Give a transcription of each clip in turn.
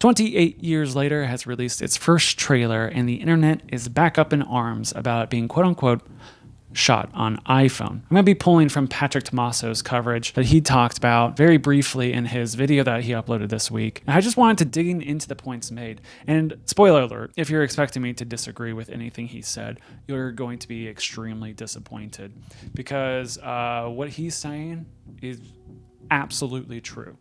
28 years later has released its first trailer, and the internet is back up in arms about it being quote unquote shot on iPhone. I'm going to be pulling from Patrick Tomaso's coverage that he talked about very briefly in his video that he uploaded this week. And I just wanted to dig into the points made. And spoiler alert, if you're expecting me to disagree with anything he said, you're going to be extremely disappointed, because what he's saying is absolutely true.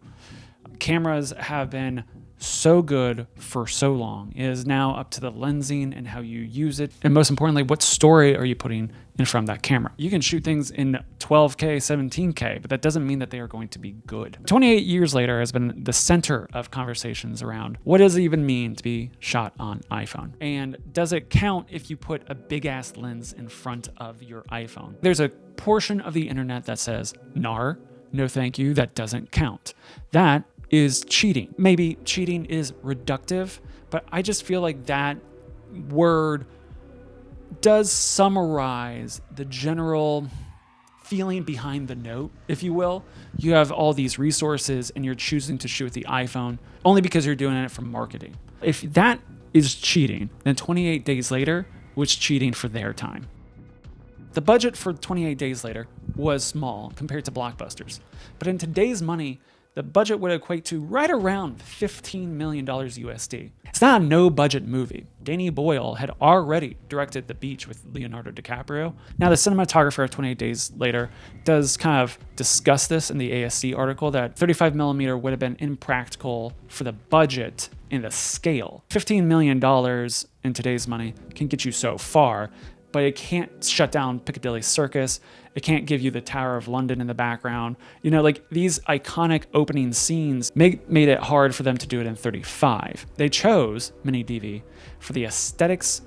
Cameras have been so good for so long. It is now up to the lensing and how you use it. And most importantly, what story are you putting in front of that camera? You can shoot things in 12K, 17K, but that doesn't mean that they are going to be good. 28 years later has been the center of conversations around what does it even mean to be shot on iPhone? And does it count if you put a big ass lens in front of your iPhone? There's a portion of the internet that says, "Nar, no thank you, that doesn't count." That is cheating. Maybe cheating is reductive, but I just feel like that word does summarize the general feeling behind the note, if you will. You have all these resources and you're choosing to shoot with the iPhone only because you're doing it for marketing. If that is cheating, then 28 Days Later was cheating for their time. The budget for 28 Days Later was small compared to blockbusters, but in today's money, the budget would equate to right around $15 million USD. It's not a no-budget movie. Danny Boyle had already directed The Beach with Leonardo DiCaprio. Now, the cinematographer of 28 Days Later does kind of discuss this in the ASC article, that 35mm would have been impractical for the budget and the scale. $15 million in today's money can get you so far, but it can't shut down Piccadilly Circus. It can't give you the Tower of London in the background. You know, like these iconic opening scenes made it hard for them to do it in 35. They chose mini DV for the aesthetics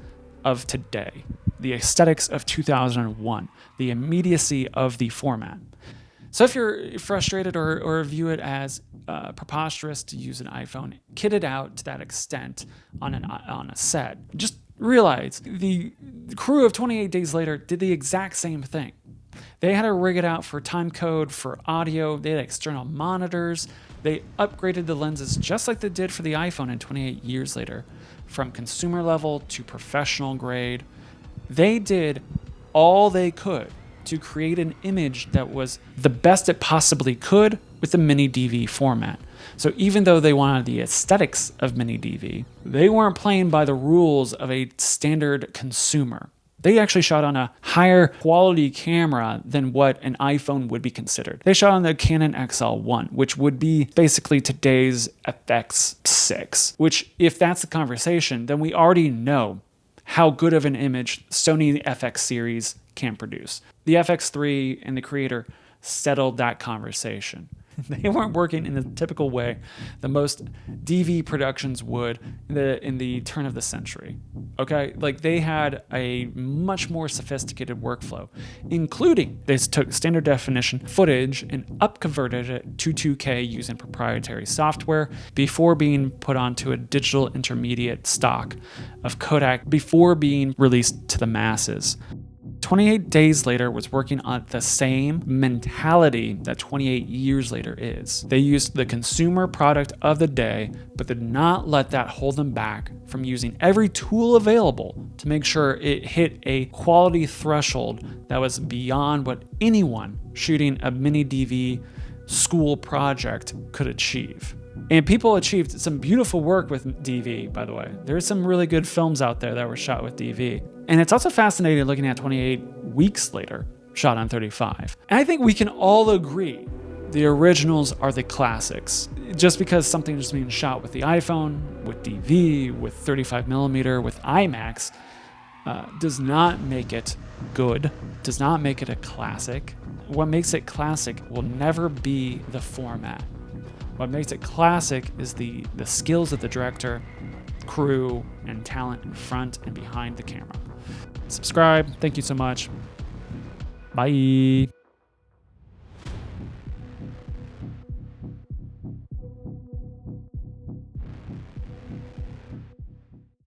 of today, the aesthetics of 2001, the immediacy of the format. So if you're frustrated or view it as preposterous to use an iPhone kitted out to that extent on a set, just realize the crew of 28 Days Later did the exact same thing. They had to rig it out for time code, for audio. They had external monitors. They upgraded the lenses just like they did for the iPhone in 28 Years Later, from consumer level to professional grade. They did all they could to create an image that was the best it possibly could with the mini DV format. So even though they wanted the aesthetics of mini DV, they weren't playing by the rules of a standard consumer. They actually shot on a higher quality camera than what an iPhone would be considered. They shot on the Canon XL1, which would be basically today's FX6, which, if that's the conversation, then we already know how good of an image Sony FX series can produce. The FX3 and the creator settled that conversation. They weren't working in the typical way the most DV productions would in the turn of the century. Okay, like they had a much more sophisticated workflow, including they took standard definition footage and upconverted it to 2K using proprietary software before being put onto a digital intermediate stock of Kodak before being released to the masses. 28 Days Later was working on the same mentality that 28 Years Later is. They used the consumer product of the day, but did not let that hold them back from using every tool available to make sure it hit a quality threshold that was beyond what anyone shooting a mini DV school project could achieve. And people achieved some beautiful work with DV, by the way. There's some really good films out there that were shot with DV. And it's also fascinating looking at 28 Weeks Later, shot on 35. And I think we can all agree the originals are the classics. Just because something is being shot with the iPhone, with DV, with 35mm, with IMAX, does not make it good, does not make it a classic. What makes it classic will never be the format. What makes it classic is the skills of the director, crew, and talent in front and behind the camera. Subscribe. Thank you so much. Bye.